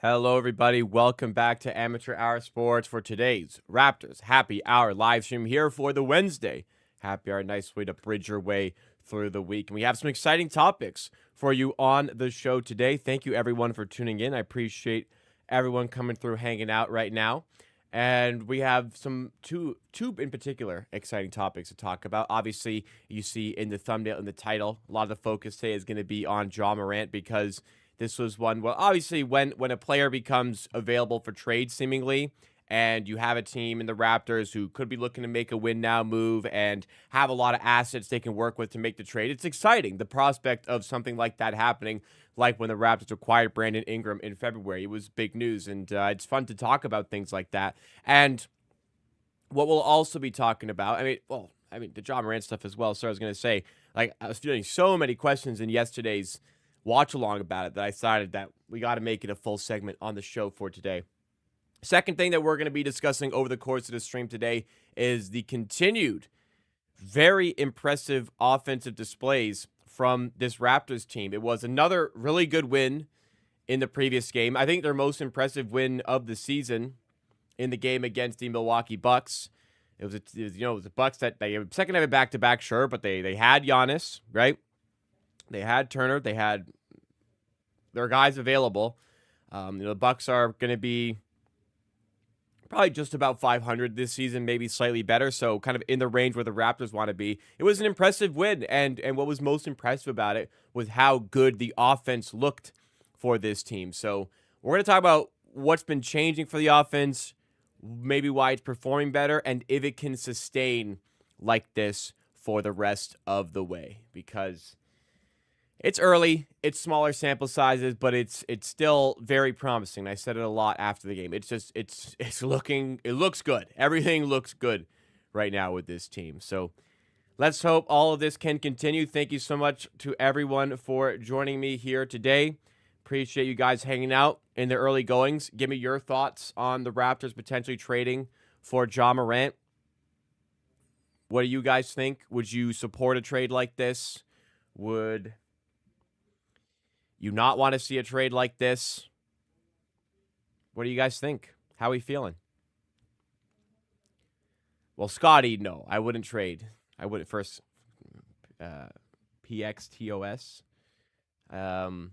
Hello, everybody. Welcome back to Amateur Hour Sports for today's Raptors Happy Hour live stream here for the Wednesday Happy Hour. Nice way to bridge your way through the week. And we have some exciting topics for you on the show today. Thank you, everyone, for tuning in. I appreciate everyone coming through, hanging out right now. And we have two in particular exciting topics to talk about. Obviously, you see in the thumbnail and the title, a lot of the focus today is going to be on Ja Morant because this was one, well, obviously, when a player becomes available for trade, seemingly, and you have a team in the Raptors who could be looking to make a win-now move and have a lot of assets they can work with to make the trade, it's exciting. The prospect of something like that happening, like when the Raptors acquired Brandon Ingram in February, it was big news, and it's fun to talk about things like that. And what we'll also be talking about, the Ja Morant stuff as well. So I was going to say, I was feeling so many questions in yesterday's watch along about it that I decided that we got to make it a full segment on the show for today. Second thing that we're going to be discussing over the course of the stream today is the continued very impressive offensive displays from this Raptors team. It was another really good win in the previous game. I think their most impressive win of the season in the game against the Milwaukee Bucks. It was the Bucks that they second have it back-to-back, sure, but they had Giannis, right? They had Turner. They had their guys available. The Bucks are going to be probably just about 500 this season, maybe slightly better. So kind of in the range where the Raptors want to be. It was an impressive win, and what was most impressive about it was how good the offense looked for this team. So we're going to talk about what's been changing for the offense, maybe why it's performing better, and if it can sustain like this for the rest of the way, because it's early, it's smaller sample sizes, but it's still very promising. I said it a lot after the game. It looks good. Everything looks good right now with this team. So let's hope all of this can continue. Thank you so much to everyone for joining me here today. Appreciate you guys hanging out in the early goings. Give me your thoughts on the Raptors potentially trading for Ja Morant. What do you guys think? Would you support a trade like this? Would you not want to see a trade like this? What do you guys think? How are we feeling? Well, Scotty, no, I wouldn't trade. I wouldn't first PXTOS. Not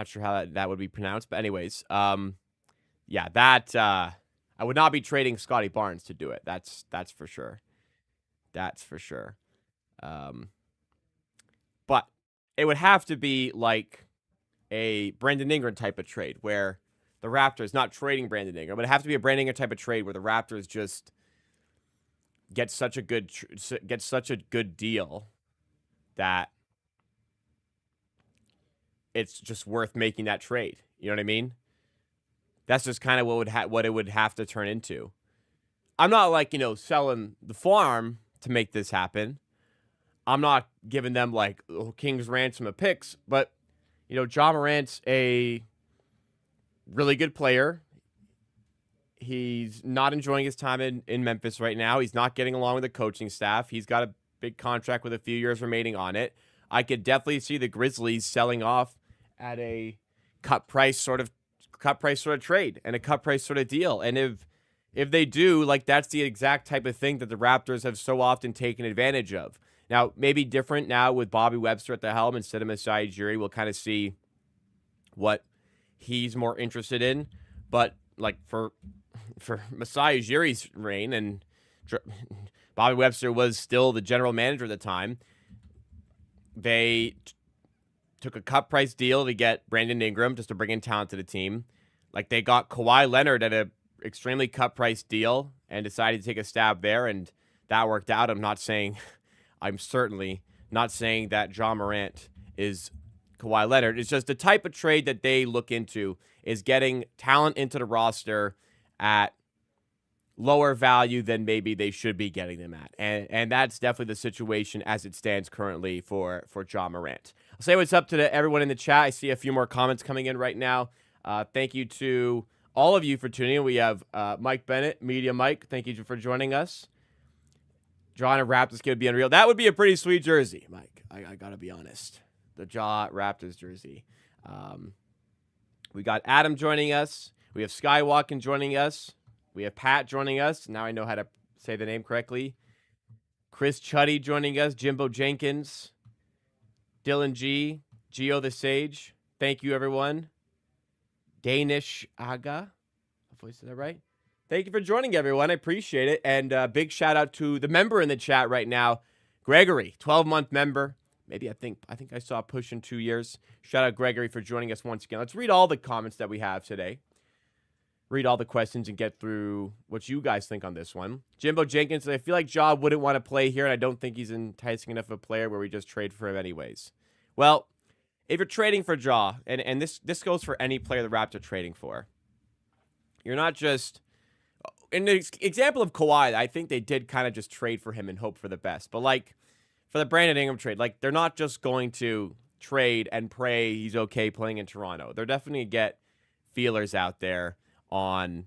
sure how that would be pronounced, but anyways, yeah, that I would not be trading Scotty Barnes to do it. That's for sure. That's for sure. But it would have to be like a Brandon Ingram type of trade where the Raptors not trading Brandon Ingram, but it have to be a Brandon Ingram type of trade where the Raptors just get such a good deal that it's just worth making that trade. You know what I mean? That's just kind of what it would have to turn into. I'm not selling the farm to make this happen. I'm not giving them King's ransom of picks, but Ja Morant's a really good player. He's not enjoying his time in Memphis right now. He's not getting along with the coaching staff. He's got a big contract with a few years remaining on it. I could definitely see the Grizzlies selling off at a cut price sort of trade and a cut price sort of deal. And if they do, that's the exact type of thing that the Raptors have so often taken advantage of. Now, maybe different now with Bobby Webster at the helm instead of Masai Ujiri. We'll kind of see what he's more interested in. But for Masai Ujiri's reign, and Bobby Webster was still the general manager at the time, they took a cut price deal to get Brandon Ingram just to bring in talent to the team. They got Kawhi Leonard at a extremely cut price deal and decided to take a stab there, and that worked out. I'm certainly not saying that Ja Morant is Kawhi Leonard. It's just the type of trade that they look into is getting talent into the roster at lower value than maybe they should be getting them at. And that's definitely the situation as it stands currently for Ja Morant. I'll say what's up to everyone in the chat. I see a few more comments coming in right now. Thank you to all of you for tuning in. We have Mike Bennett, Media Mike. Thank you for joining us. Ja and Raptors could be unreal. That would be a pretty sweet jersey, Mike. I got to be honest. The Ja Raptors jersey. We got Adam joining us. We have Skywalkin joining us. We have Pat joining us. Now I know how to say the name correctly. Chris Chuddy joining us. Jimbo Jenkins. Dylan G. Geo the Sage. Thank you, everyone. Danish Aga. Hopefully I said that right. Thank you for joining, everyone. I appreciate it. And big shout out to the member in the chat right now, Gregory, 12-month member. Maybe I think I saw pushing 2 years. Shout out Gregory for joining us once again. Let's read all the comments that we have today. Read all the questions and get through what you guys think on this one. Jimbo Jenkins, I feel like Ja wouldn't want to play here, and I don't think he's enticing enough of a player where we just trade for him anyways. Well, if you're trading for Ja, and this goes for any player the Raptors are trading for, you're not just... In the example of Kawhi, I think they did kind of just trade for him and hope for the best. But, like, for the Brandon Ingram trade, like, they're not just going to trade and pray he's okay playing in Toronto. They're definitely going to get feelers out there on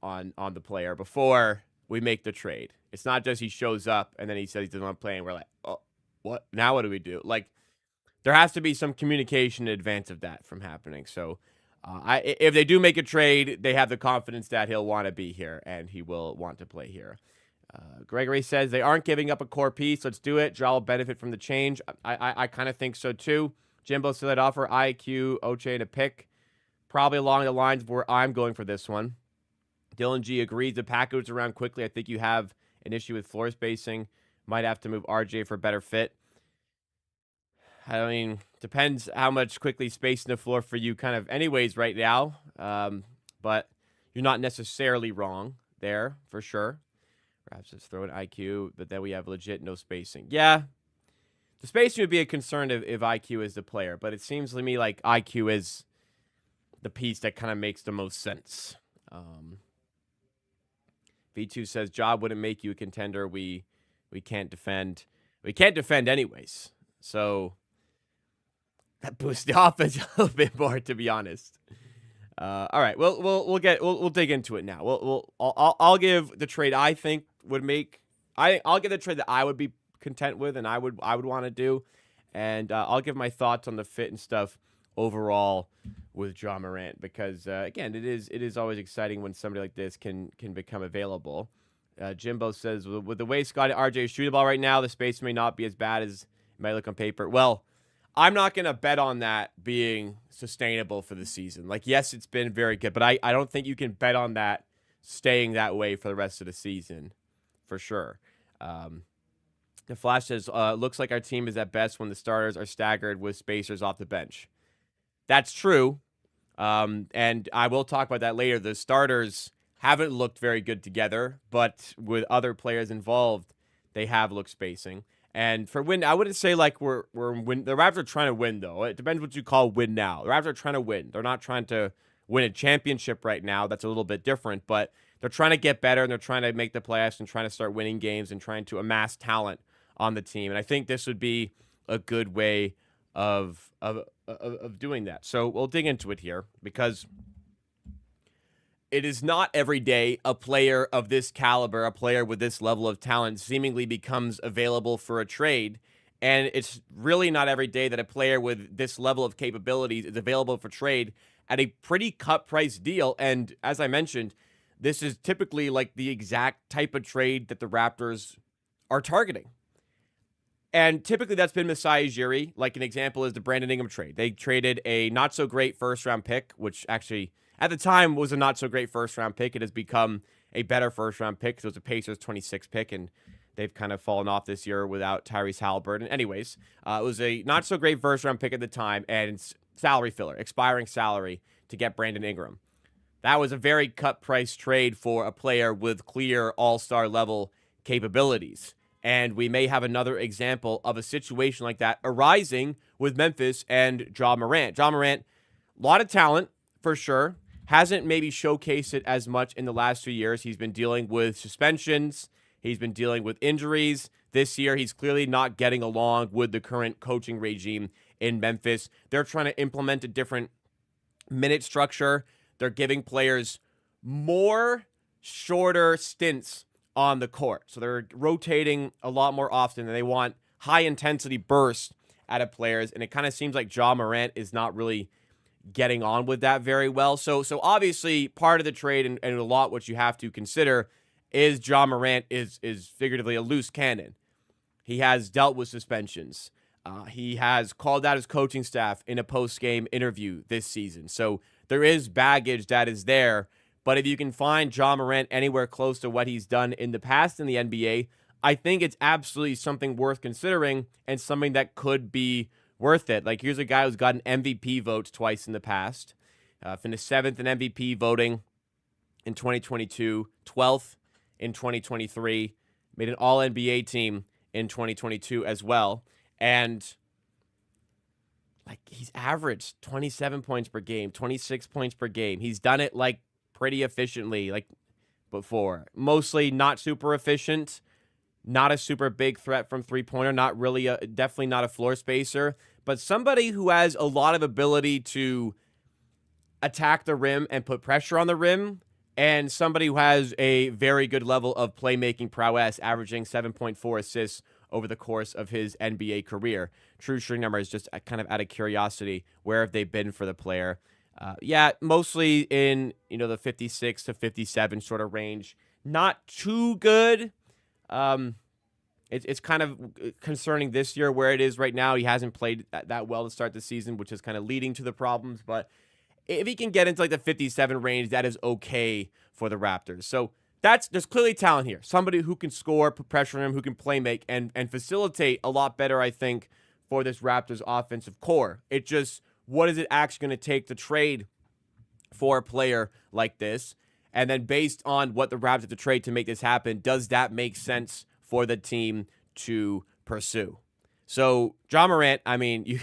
the player before we make the trade. It's not just he shows up and then he says he doesn't want to play and we're like, oh, what? Now what do we do? Like, there has to be some communication in advance of that from happening. So if they do make a trade, they have the confidence that he'll want to be here and he will want to play here. Gregory says they aren't giving up a core piece. Let's do it. Ja will benefit from the change. I kind of think so too. Jimbo said I'd offer IQ, Oche, and a pick. Probably along the lines of where I'm going for this one. Dylan G agrees. The package around quickly. I think you have an issue with floor spacing. Might have to move RJ for a better fit. I mean, depends how much quickly spacing the floor for you kind of anyways right now. But you're not necessarily wrong there for sure. Perhaps just throw an IQ, but then we have legit no spacing. Yeah, the spacing would be a concern if IQ is the player, but it seems to me like IQ is the piece that kind of makes the most sense. V2 says, Job wouldn't make you a contender. We can't defend. We can't defend anyways. So that boosts the offense a little bit more, to be honest. All right, we'll dig into it now. I'll give the trade I think would make. I'll give the trade that I would be content with, and I would want to do, and I'll give my thoughts on the fit and stuff overall with Ja Morant because again, it is always exciting when somebody like this can become available. Jimbo says with the way Scotty RJ shoot the ball right now, the space may not be as bad as it might look on paper. Well, I'm not going to bet on that being sustainable for the season. Like, yes, it's been very good, but I don't think you can bet on that staying that way for the rest of the season, for sure. The Flash says, looks like our team is at best when the starters are staggered with spacers off the bench. That's true, and I will talk about that later. The starters haven't looked very good together, but with other players involved, they have looked spacing. And for win, I wouldn't say like we're win. The Raptors are trying to win, though. It depends what you call win now. The Raptors are trying to win. They're not trying to win a championship right now. That's a little bit different, but they're trying to get better and they're trying to make the playoffs and trying to start winning games and trying to amass talent on the team. And I think this would be a good way of doing that. So we'll dig into it here because it is not every day a player of this caliber, a player with this level of talent seemingly becomes available for a trade. And it's really not every day that a player with this level of capabilities is available for trade at a pretty cut price deal. And as I mentioned, this is typically like the exact type of trade that the Raptors are targeting. And typically that's been Masai Ujiri. Like an example is the Brandon Ingram trade. They traded a not so great first round pick, which actually at the time was a not so great first round pick. It has become a better first round pick. So it was a Pacers 26 pick, and they've kind of fallen off this year without Tyrese Halliburton. Anyways, it was a not so great first round pick at the time, and salary filler, expiring salary to get Brandon Ingram. That was a very cut price trade for a player with clear all-star level capabilities. And we may have another example of a situation like that arising with Memphis and Ja Morant. Ja Morant, a lot of talent for sure. Hasn't maybe showcased it as much in the last 2 years. He's been dealing with suspensions. He's been dealing with injuries. This year, he's clearly not getting along with the current coaching regime in Memphis. They're trying to implement a different minute structure. They're giving players more shorter stints on the court. So they're rotating a lot more often, and they want high-intensity bursts out of players. And it kind of seems like Ja Morant is not really getting on with that very well. So obviously part of the trade and a lot what you have to consider is Ja Morant is figuratively a loose cannon. He has dealt with suspensions. He has called out his coaching staff in a post-game interview this season. So there is baggage that is there. But if you can find Ja Morant anywhere close to what he's done in the past in the NBA, I think it's absolutely something worth considering and something that could be worth it. Like, here's a guy who's gotten MVP votes twice in the past. Finished 7th in MVP voting in 2022, 12th in 2023, made an All-NBA team in 2022 as well. And like, he's averaged 27 points per game, 26 points per game. He's done it like pretty efficiently, like before. Mostly not super efficient, not a super big threat from three-pointer, not really definitely not a floor spacer, but somebody who has a lot of ability to attack the rim and put pressure on the rim, and somebody who has a very good level of playmaking prowess, averaging 7.4 assists over the course of his NBA career. True shooting numbers, just kind of out of curiosity, where have they been for the player? Mostly in, the 56 to 57 sort of range. Not too good. It's kind of concerning this year where it is right now. He hasn't played that well to start the season, which is kind of leading to the problems. But if he can get into like the 57 range, that is okay for the Raptors. So there's clearly talent here. Somebody who can score, put pressure on him, who can play make, and facilitate a lot better, I think, for this Raptors offensive core. It just, what is it actually going to take to trade for a player like this? And then based on what the Raptors have to trade to make this happen, does that make sense for the team to pursue? So Ja Morant, I mean,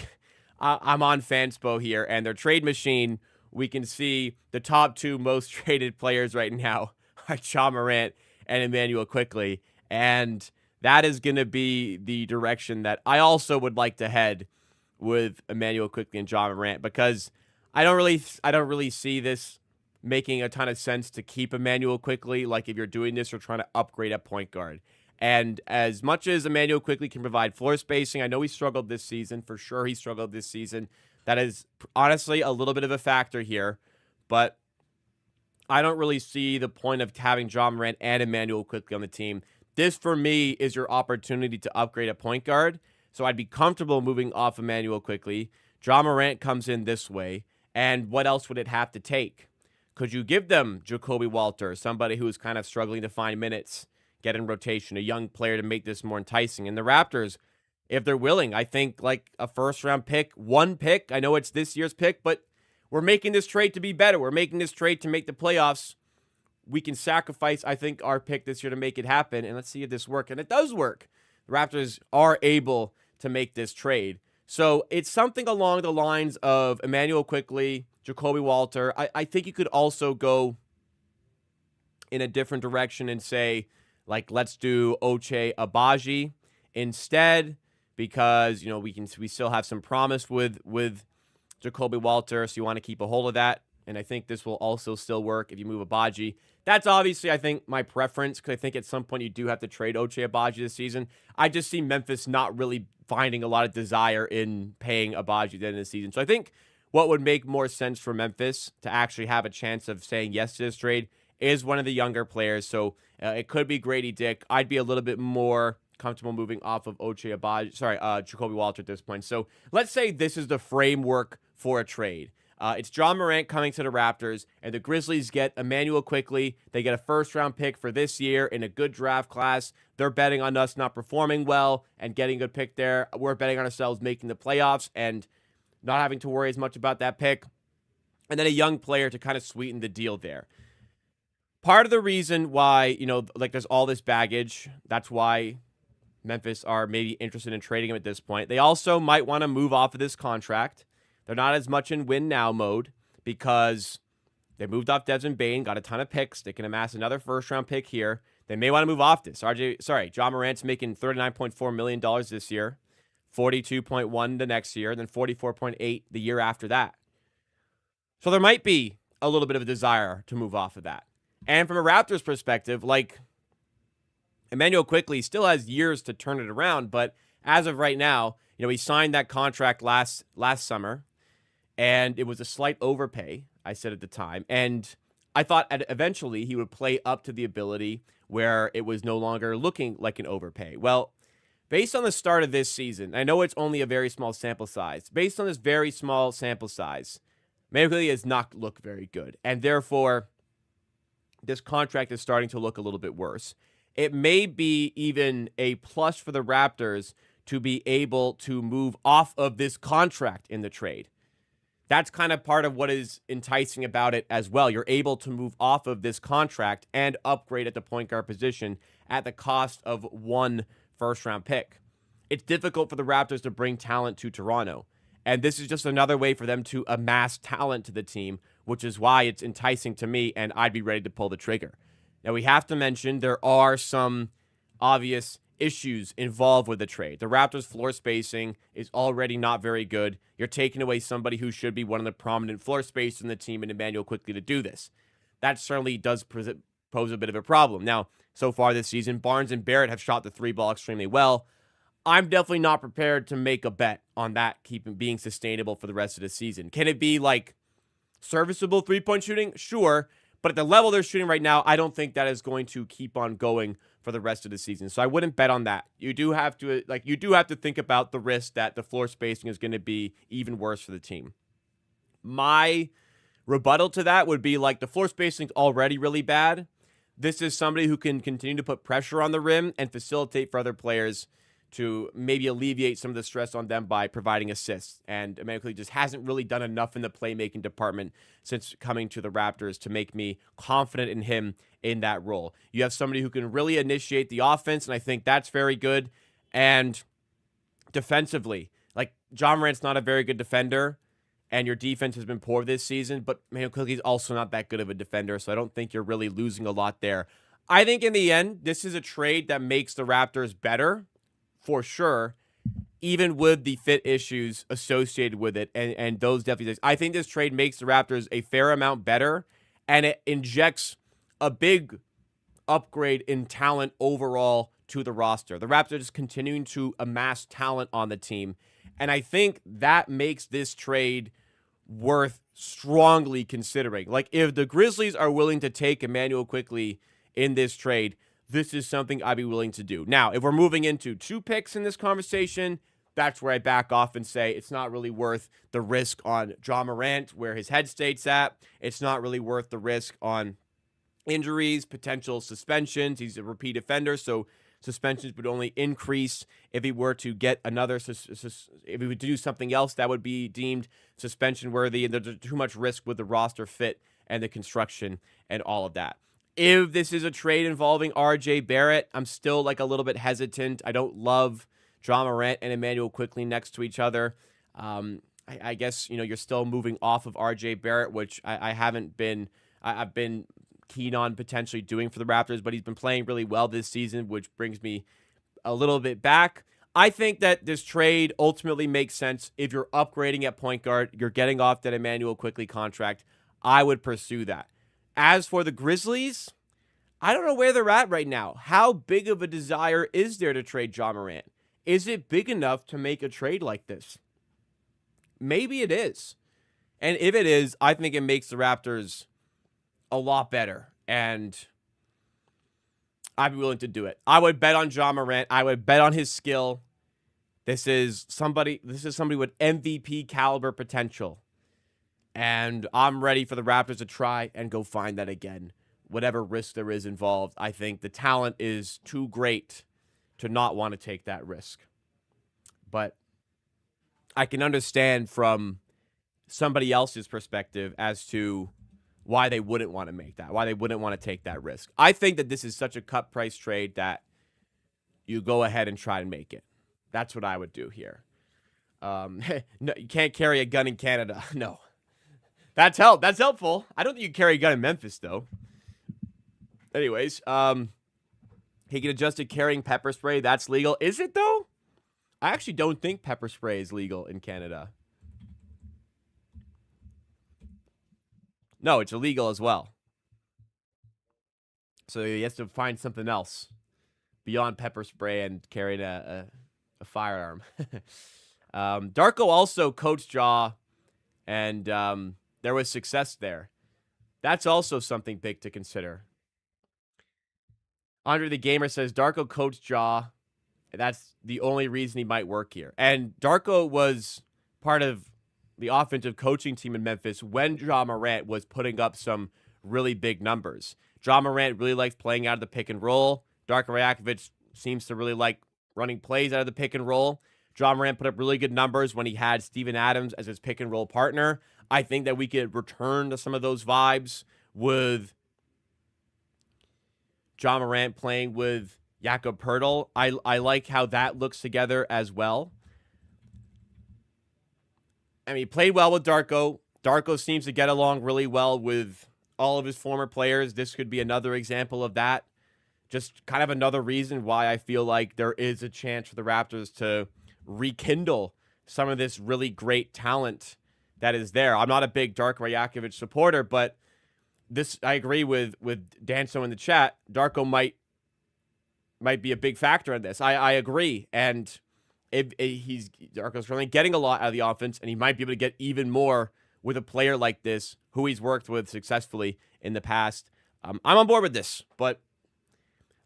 I'm on Fanspo here, and their trade machine, we can see the top two most traded players right now are Ja Morant and Immanuel Quickley. And that is going to be the direction that I also would like to head with Immanuel Quickley and Ja Morant, because I don't really see this making a ton of sense to keep Immanuel Quickley. Like, if you're doing this, you're trying to upgrade at point guard. And as much as Immanuel Quickley can provide floor spacing, I know he struggled this season. For sure he struggled this season. That is honestly a little bit of a factor here. But I don't really see the point of having Ja Morant and Immanuel Quickley on the team. This, for me, is your opportunity to upgrade at point guard. So I'd be comfortable moving off Immanuel Quickley. Ja Morant comes in this way. And what else would it have to take? Could you give them Jacoby Walter, somebody who is kind of struggling to find minutes, get in rotation, a young player to make this more enticing? And the Raptors, if they're willing, I think like a first-round pick, one pick. I know it's this year's pick, but we're making this trade to be better. We're making this trade to make the playoffs. We can sacrifice, I think, our pick this year to make it happen, and let's see if this works. And it does work. The Raptors are able to make this trade. So it's something along the lines of Immanuel Quickley, Jacoby Walter. I think you could also go in a different direction and say, like, let's do Ochai Agbaji instead, because, we still have some promise with Jacoby Walter, so you want to keep a hold of that. And I think this will also still work if you move Agbaji. That's obviously, I think, my preference, because I think at some point you do have to trade Ochai Agbaji this season. I just see Memphis not really finding a lot of desire in paying Agbaji at the end of the season. So I think what would make more sense for Memphis to actually have a chance of saying yes to this trade is one of the younger players. So it could be Grady Dick. I'd be a little bit more comfortable moving off of Jacoby Walter at this point. So let's say this is the framework for a trade. It's Ja Morant coming to the Raptors, and the Grizzlies get Immanuel Quickley. They get a first-round pick for this year in a good draft class. They're betting on us not performing well and getting a good pick there. We're betting on ourselves making the playoffs and not having to worry as much about that pick. And then a young player to kind of sweeten the deal there. Part of the reason why, there's all this baggage, that's why Memphis are maybe interested in trading him at this point. They also might want to move off of this contract. They're not as much in win now mode because they moved off Desmond Bane, got a ton of picks. They can amass another first-round pick here. They may want to move off this. Ja Morant's making $39.4 million this year, $42.1 the next year, then $44.8 the year after that. So there might be a little bit of a desire to move off of that. And from a Raptors perspective, Immanuel Quickley still has years to turn it around, but as of right now, he signed that contract last summer. and it was a slight overpay, I said at the time. And I thought eventually he would play up to the ability where it was no longer looking like an overpay. Well, based on the start of this season, I know it's only a very small sample size. Based on this very small sample size, Mayweather has not looked very good. And therefore, this contract is starting to look a little bit worse. It may be even a plus for the Raptors to be able to move off of this contract in the trade. That's kind of part of what is enticing about it as well. You're able to move off of this contract and upgrade at the point guard position at the cost of one first-round pick. It's difficult for the Raptors to bring talent to Toronto, and this is just another way for them to amass talent to the team, which is why it's enticing to me, and I'd be ready to pull the trigger. Now, we have to mention there are some obvious issues involved with the trade. The Raptors' floor spacing is already not very good. You're taking away somebody who should be one of the prominent floor spacers in the team, and Emmanuel quickly to do this. That certainly does pose a bit of a problem. Now, so far this season, Barnes and Barrett have shot the three ball extremely well. I'm definitely not prepared to make a bet on that being sustainable for the rest of the season. Can it be like serviceable three-point shooting? Sure. But at the level they're shooting right now, I don't think that is going to keep on going for the rest of the season. So I wouldn't bet on that. You do have to think about the risk that the floor spacing is going to be even worse for the team. My rebuttal to that would be like the floor spacing is already really bad. This is somebody who can continue to put pressure on the rim and facilitate for other players to maybe alleviate some of the stress on them by providing assists. And Emmanuel just hasn't really done enough in the playmaking department since coming to the Raptors to make me confident in him in that role. You have somebody who can really initiate the offense, and I think that's very good. And defensively, like Ja Morant's not a very good defender, and your defense has been poor this season, but Emmanuel is also not that good of a defender, so I don't think you're really losing a lot there. I think in the end, this is a trade that makes the Raptors better, for sure, even with the fit issues associated with it, and those definitely. I think this trade makes the Raptors a fair amount better, and it injects a big upgrade in talent overall to the roster. The Raptors is continuing to amass talent on the team, and I think that makes this trade worth strongly considering. Like, if the Grizzlies are willing to take Emmanuel quickly in this trade, this is something I'd be willing to do. Now, if we're moving into 2 picks in this conversation, that's where I back off and say it's not really worth the risk on Ja Morant, where his head state's at. It's not really worth the risk on injuries, potential suspensions. He's a repeat offender, so suspensions would only increase if he were to get another, if he would do something else that would be deemed suspension worthy, and there's too much risk with the roster fit and the construction and all of that. If this is a trade involving RJ Barrett, I'm still like a little bit hesitant. I don't love Ja Morant and Emmanuel quickly next to each other. I guess, you're still moving off of RJ Barrett, which I haven't been, I've been keen on potentially doing for the Raptors, but he's been playing really well this season, which brings me a little bit back. I think that this trade ultimately makes sense. If you're upgrading at point guard, you're getting off that Emmanuel quickly contract, I would pursue that. As for the Grizzlies, I don't know where they're at right now. How big of a desire is there to trade Ja Morant? Is it big enough to make a trade like this? Maybe it is. And if it is, I think it makes the Raptors a lot better. And I'd be willing to do it. I would bet on Ja Morant. I would bet on his skill. This is somebody with MVP caliber potential. And I'm ready for the Raptors to try and go find that again. Whatever risk there is involved, I think the talent is too great to not want to take that risk. But I can understand from somebody else's perspective as to why they wouldn't want to make that, why they wouldn't want to take that risk. I think that this is such a cut price trade that you go ahead and try and make it. That's what I would do here. No, you can't carry a gun in Canada. No. That's helpful. I don't think you can carry a gun in Memphis, though. Anyways, he can adjust to carrying pepper spray. That's legal. Is it, though? I actually don't think pepper spray is legal in Canada. No, it's illegal as well. So he has to find something else beyond pepper spray and carrying a firearm. Darko also coached Ja and there was success there. That's also something big to consider. Andre the Gamer says Darko coached Ja. That's the only reason he might work here. And Darko was part of the offensive coaching team in Memphis when Ja Morant was putting up some really big numbers. Ja Morant really likes playing out of the pick and roll. Darko Rajakovic seems to really like running plays out of the pick and roll. Ja Morant put up really good numbers when he had Steven Adams as his pick and roll partner. I think that we could return to some of those vibes with Ja Morant playing with Jakob Poeltl. I like how that looks together as well. I mean, he played well with Darko. Darko seems to get along really well with all of his former players. This could be another example of that. Just kind of another reason why I feel like there is a chance for the Raptors to rekindle some of this really great talent that is there. I'm not a big Darko Rajakovic supporter, but this I agree with Danso in the chat. Darko might be a big factor in this. I agree, and Darko's currently getting a lot out of the offense, and he might be able to get even more with a player like this who he's worked with successfully in the past. I'm on board with this, but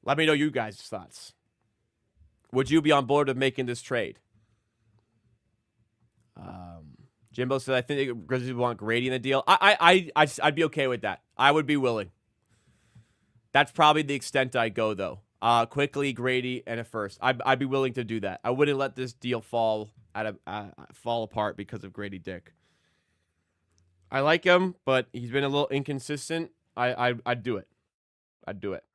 let me know you guys' thoughts. Would you be on board with making this trade? Jimbo said, I think the Grizzlies want Grady in the deal. I'd be okay with that. I would be willing. That's probably the extent I go, though. Quickly, Grady, and a first. I'd be willing to do that. I wouldn't let this deal fall apart because of Grady Dick. I like him, but he's been a little inconsistent. I'd do it. I'd do it.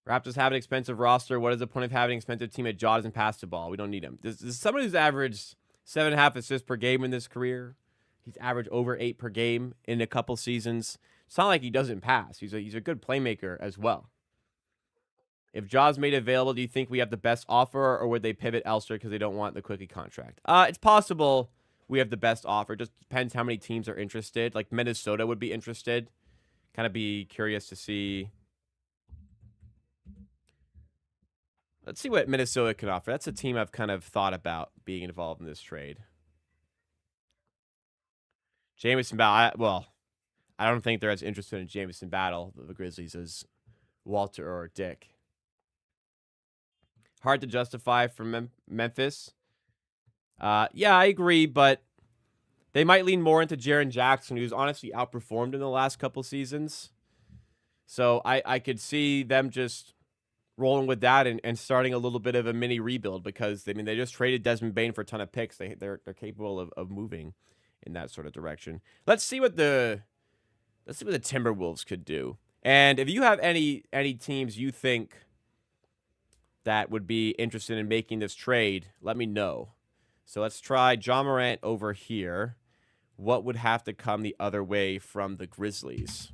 Raptors have an expensive roster. What is the point of having an expensive team that Ja doesn't pass the ball? We don't need him. This is somebody who's averaged 7.5 assists per game in this career. He's averaged over 8 per game in a couple seasons. It's not like he doesn't pass. He's a good playmaker as well. If Ja's made available, do you think we have the best offer, or would they pivot elsewhere because they don't want the quickie contract? It's possible we have the best offer. Just depends how many teams are interested. Like Minnesota would be interested. Kind of be curious to see. Let's see what Minnesota can offer. That's a team I've kind of thought about being involved in this trade. Jamison Battle. I don't think they're as interested in Jamison Battle, the Grizzlies, as Walter or Dick. Hard to justify for Memphis. Yeah, I agree, but they might lean more into Jaren Jackson, who's honestly outperformed in the last couple seasons. So I could see them just rolling with that and starting a little bit of a mini rebuild because, they just traded Desmond Bane for a ton of picks. They're capable of moving in that sort of direction. Let's see what the Timberwolves could do. And if you have any teams you think that would be interested in making this trade, let me know. So let's try Ja Morant over here. What would have to come the other way from the Grizzlies?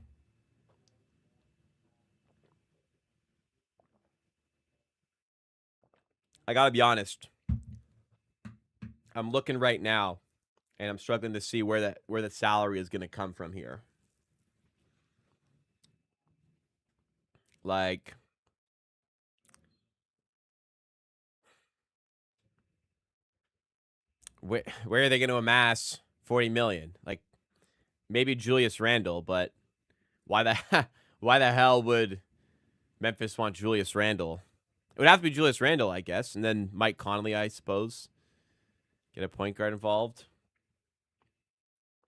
I gotta be honest. I'm looking right now, and I'm struggling to see where the salary is going to come from here. Like, where are they going to amass $40 million? Like, maybe Julius Randle, but why the hell would Memphis want Julius Randle? It would have to be Julius Randle, I guess, and then Mike Conley, I suppose. Get a point guard involved.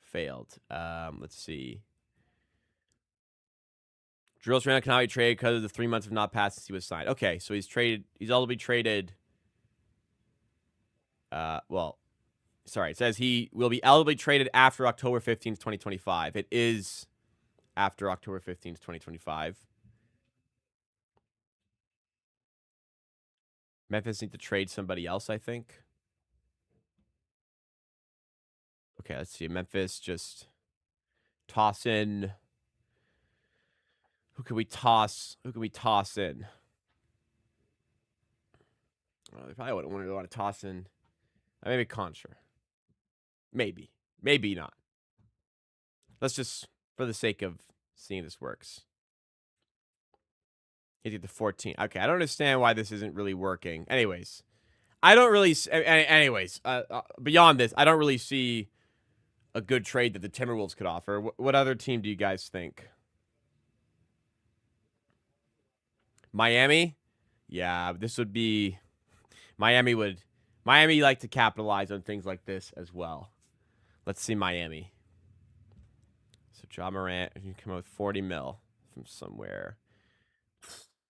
Failed. Let's see. Julius Randle cannot be traded because of the 3 months of not passed since he was signed. Okay, so he's traded. He's ultimately traded. It says he will be eligible traded after October 15th, 2025. It is after October 15th, 2025. Memphis need to trade somebody else, I think. Okay, let's see. Memphis just toss in. Who can we toss? Who can we toss in? Well, they probably wouldn't want to toss in. Maybe Contra. Maybe. Maybe not. Let's just, for the sake of seeing this works. He did the 14. Okay, I don't understand why this isn't really working. Anyways, I don't really. Anyways, beyond this, I don't really see a good trade that the Timberwolves could offer. What other team do you guys think? Miami? Yeah, this would be Miami would Miami like to capitalize on things like this as well. Let's see Miami. So Ja Morant, you come out with 40 mil from somewhere.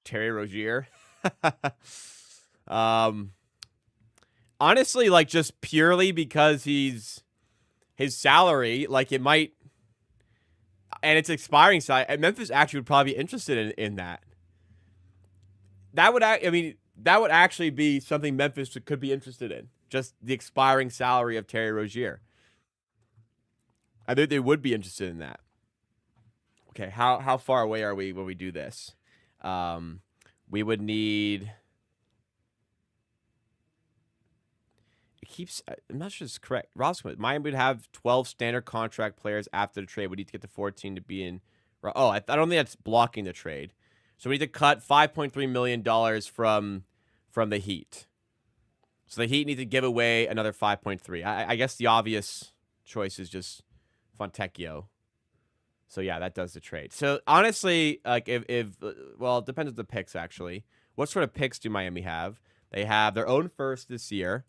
Terry Rozier. um honestly, like just purely because his salary, like it might, and it's expiring side, and Memphis actually would probably be interested in that. That would, I mean, that would actually be something Memphis could be interested in. Just the expiring salary of Terry Rozier. I think they would be interested in that. Okay, how far away are we when we do this? We would need. It keeps. I'm not sure it's correct. Ross, Miami would have 12 standard contract players after the trade. We need to get to 14 to be in. Oh, I don't think that's blocking the trade. So we need to cut $5.3 million from the Heat. So the Heat need to give away another 5.3. I guess the obvious choice is just Fontecchio. So yeah, that does the trade. So honestly, like if well, it depends on the picks actually. What sort of picks do Miami have? They have their own first this year.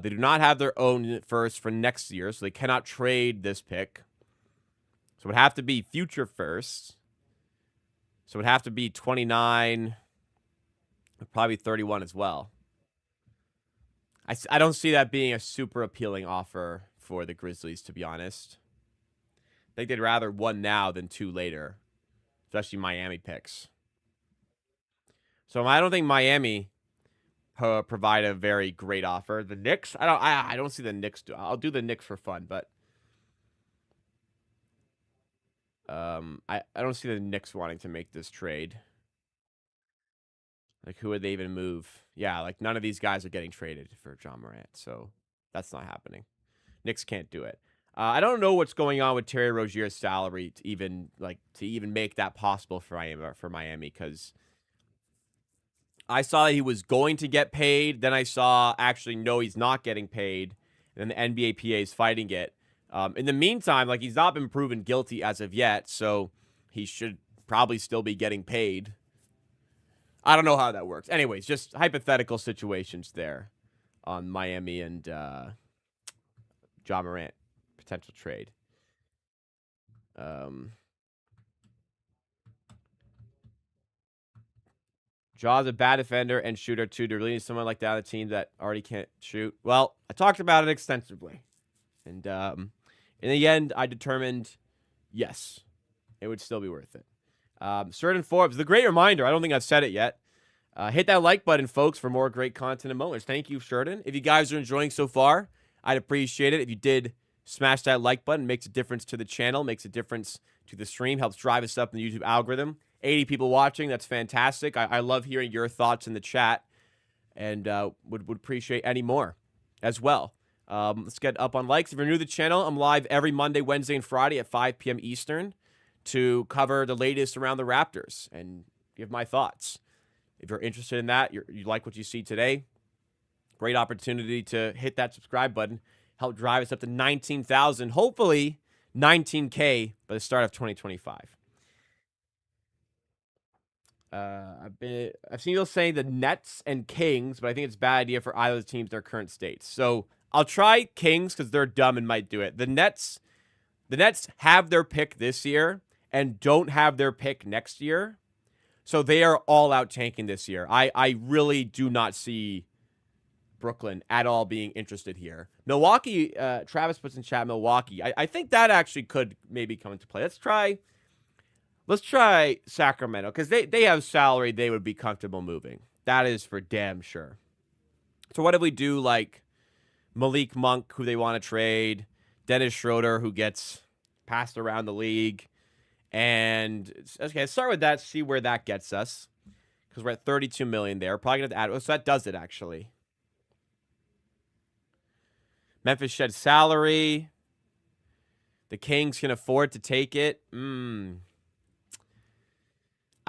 They do not have their own first for next year, so they cannot trade this pick. So it would have to be future firsts. So it would have to be 29, probably 31 as well. I don't see that being a super appealing offer for the Grizzlies, to be honest. I think they'd rather one now than two later, especially Miami picks. So I don't think Miami provide a very great offer. The Knicks, I don't see the Knicks do. I'll do the Knicks for fun, but I don't see the Knicks wanting to make this trade. Like, who would they even move? Yeah, like none of these guys are getting traded for Ja Morant, so that's not happening. Knicks can't do it. I don't know what's going on with Terry Rozier's salary to even make that possible for Miami, because I saw that he was going to get paid. Then I saw actually no, he's not getting paid. And then the NBAPA is fighting it. In the meantime, like he's not been proven guilty as of yet, so he should probably still be getting paid. I don't know how that works. Anyways, just hypothetical situations there on Miami and Ja Morant potential trade. Ja's a bad defender and shooter too. Do you really need someone like that on a team that already can't shoot? Well, I talked about it extensively, and in the end, I determined yes, it would still be worth it. Certain Forbes, the great reminder. I don't think I've said it yet. Hit that like button, folks, for more great content and moments. Thank you, Sheridan. If you guys are enjoying so far, I'd appreciate it if you did smash that like button. It makes a difference to the channel, makes a difference to the stream, helps drive us up in the YouTube algorithm. 80 people watching, that's fantastic. I love hearing your thoughts in the chat, and would appreciate any more as well. Let's get up on likes. If you're new to the channel, I'm live every Monday, Wednesday, and Friday at 5 p.m. Eastern to cover the latest around the Raptors and give my thoughts. If you're interested in that, you like what you see today, great opportunity to hit that subscribe button, help drive us up to 19,000, hopefully 19K by the start of 2025. I've seen people saying the Nets and Kings, but I think it's a bad idea for either of the teams in their current states. So I'll try Kings because they're dumb and might do it. The Nets have their pick this year and don't have their pick next year. So they are all out tanking this year. I really do not see Brooklyn at all being interested here. Milwaukee, Travis puts in chat Milwaukee. I think that actually could maybe come into play. Let's try Sacramento because they have salary they would be comfortable moving. That is for damn sure. So what if we do like Malik Monk, who they want to trade, Dennis Schroeder, who gets passed around the league, and okay, let's start with that. See where that gets us because we're at 32 million there. Probably gonna have to add. So that does it actually. Memphis shed salary. The Kings can afford to take it. I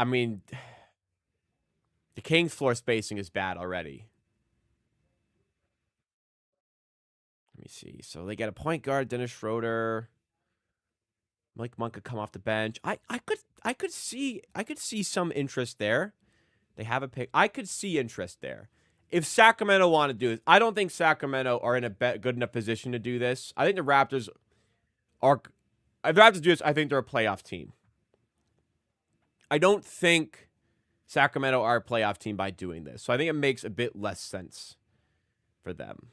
mean, the Kings' floor spacing is bad already. me see. So they get a point guard, Dennis Schroeder. Mike Monk could come off the bench. I could see some interest there. They have a pick. I could see interest there. If Sacramento want to do this, I don't think Sacramento are in a good enough position to do this. I think the Raptors are. If the Raptors do this, I think they're a playoff team. I don't think Sacramento are a playoff team by doing this. So I think it makes a bit less sense for them.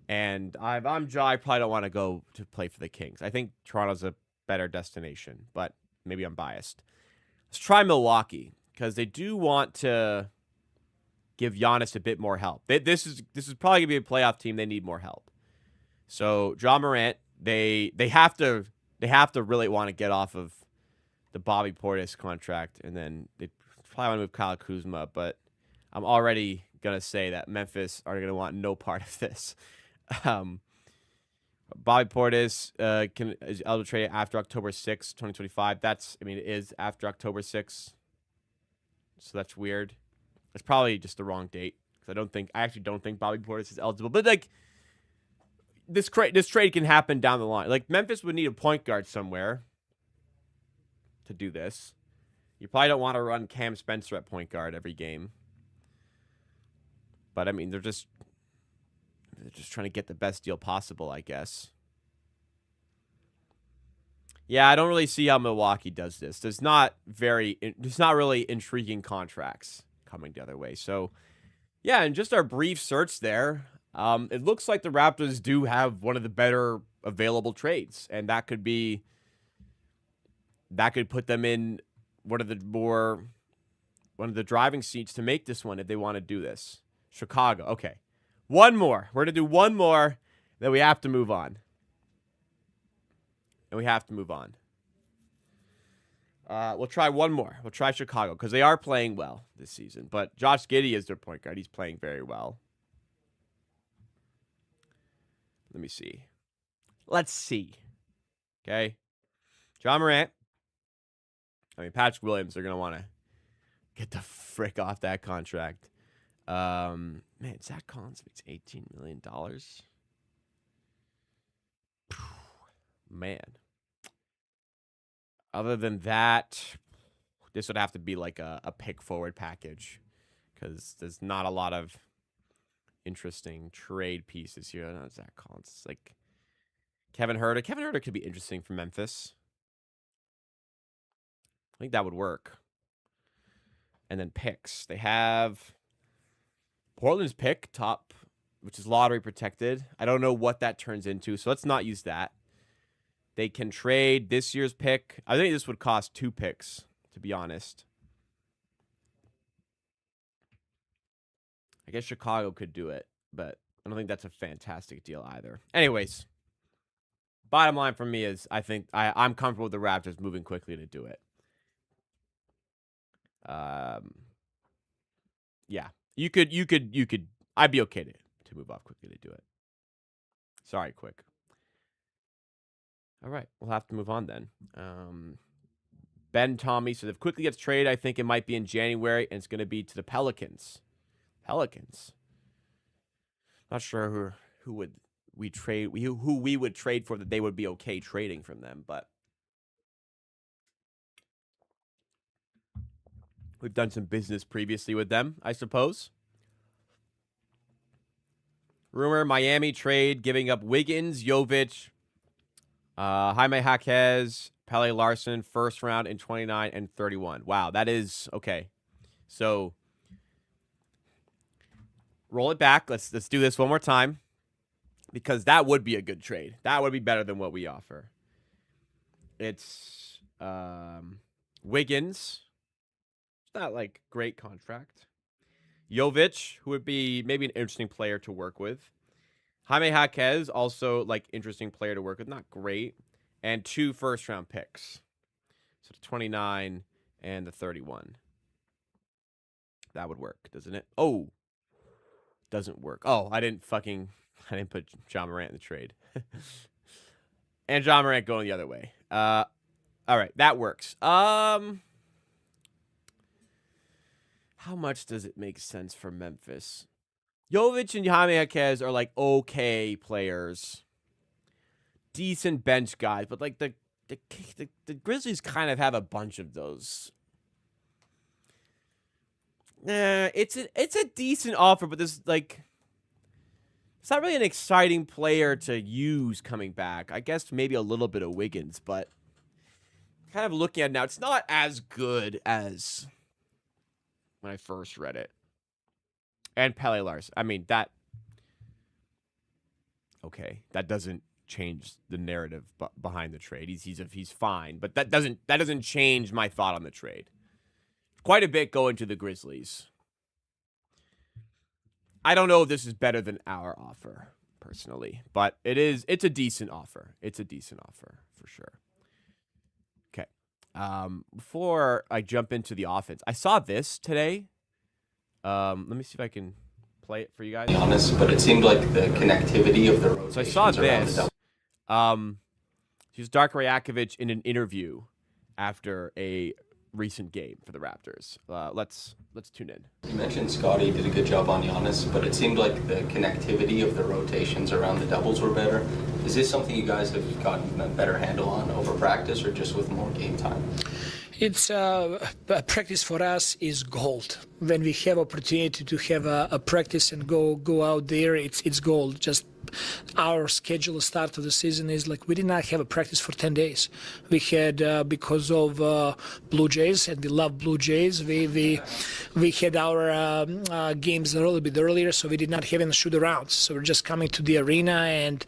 And if I'm Ja, I probably don't want to go to play for the Kings. I think Toronto's a better destination, but maybe I'm biased. Let's try Milwaukee because they do want to give Giannis a bit more help. This is probably gonna be a playoff team. They need more help. So Ja Morant, they have to really want to get off of the Bobby Portis contract, and then they probably want to move Kyle Kuzma. But I'm already gonna say that Memphis are gonna want no part of this. Bobby Portis is eligible to trade after October 6, 2025. It is after October 6th. So that's weird. It's probably just the wrong date because I actually don't think Bobby Portis is eligible. But like this trade can happen down the line. Like Memphis would need a point guard somewhere to do this. You probably don't want to run Cam Spencer at point guard every game. But I mean, they're just trying to get the best deal possible, I guess. Yeah, I don't really see how Milwaukee does this. There's not really intriguing contracts coming the other way. So, yeah, and just our brief search there, it looks like the Raptors do have one of the better available trades, and that could put them in one of the driving seats to make this one if they want to do this. Chicago, okay. One more. We're going to do one more, then we have to move on. We'll try one more. We'll try Chicago because they are playing well this season. But Josh Giddey is their point guard. He's playing very well. Let me see. Let's see. Okay. Ja Morant. Patrick Williams, they're going to want to get the frick off that contract. Man, Zach Collins makes $18 million. Man. Other than that, this would have to be like a pick forward package because there's not a lot of interesting trade pieces here. No, Zach Collins. It's like Kevin Huerter. Kevin Huerter could be interesting for Memphis. I think that would work. And then picks. They have Portland's pick, top, which is lottery protected. I don't know what that turns into, so let's not use that. They can trade this year's pick. I think this would cost 2 picks, to be honest. I guess Chicago could do it, but I don't think that's a fantastic deal either. Anyways, bottom line for me is I think I'm comfortable with the Raptors moving quickly to do it. Yeah. You could I'd be okay to move off quickly to do it. Sorry, quick. All right, we'll have to move on then. Ben Tommy, so if quickly gets traded, I think it might be in January, and it's going to be to the Pelicans. Not sure who we would trade for that they would be okay trading from them, but we've done some business previously with them, I suppose. Rumor, Miami trade, giving up Wiggins, Jovic, Jaime Jaquez, Pele Larson, first round in 29 and 31. Wow, that is okay. So roll it back. Let's do this one more time because that would be a good trade. That would be better than what we offer. It's Wiggins. It's not like great contract. Jovic, who would be maybe an interesting player to work with. Jaime Jaquez, also like interesting player to work with. Not great. And 2 first-round picks. So the 29 and the 31. That would work, doesn't it? Oh, doesn't work. Oh, I didn't put Ja Morant in the trade. And Ja Morant going the other way. All right, that works. How much does it make sense for Memphis? Jovic and Jaime Jaquez are like okay players, decent bench guys, but like the Grizzlies kind of have a bunch of those. It's a decent offer, but this like it's not really an exciting player to use coming back. I guess maybe a little bit of Wiggins, but kind of looking at it now, it's not as good as when I first read it. And Pele Lars. I mean, that doesn't change the narrative behind the trade. He's fine, but that doesn't change my thought on the trade. Quite a bit going to the Grizzlies. I don't know if this is better than our offer, personally, but it's a decent offer. It's a decent offer for sure. Okay. Before I jump into the offense, I saw this today. Let me see if I can play it for you guys. To be honest, but it seemed like the connectivity of the rotations. So I saw this. Here's Darko Rajakovic in an interview after a recent game for the Raptors. Let's tune in. You mentioned Scotty did a good job on Giannis, but it seemed like the connectivity of the rotations around the doubles were better. Is this something you guys have gotten a better handle on over practice or just with more game time? It's practice for us is gold. When we have opportunity to have a practice and go out there, it's gold. Just our schedule start of the season is like we did not have a practice for 10 days. We had because of Blue Jays, and we love Blue Jays. We had our games a little bit earlier, so we did not have any shoot arounds. So we're just coming to the arena, and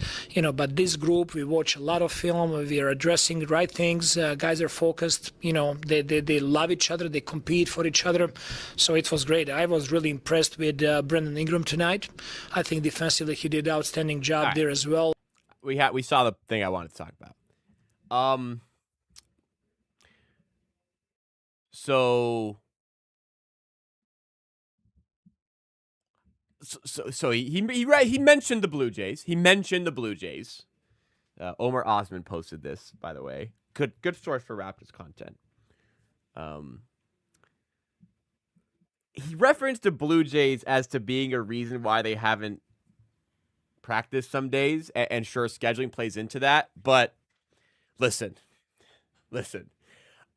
but this group, we watch a lot of film. We are addressing the right things. Guys are focused. They love each other. They compete for each other. So it was great. I was really impressed with Brandon Ingram tonight. I think defensively he did outstanding job there as well. We saw the thing I wanted to talk about. So he mentioned the Blue Jays. He mentioned the Blue Jays. Omar Osman posted this, by the way. Good source for Raptors content. He referenced the Blue Jays as to being a reason why they haven't practiced some days, and sure, scheduling plays into that. But listen,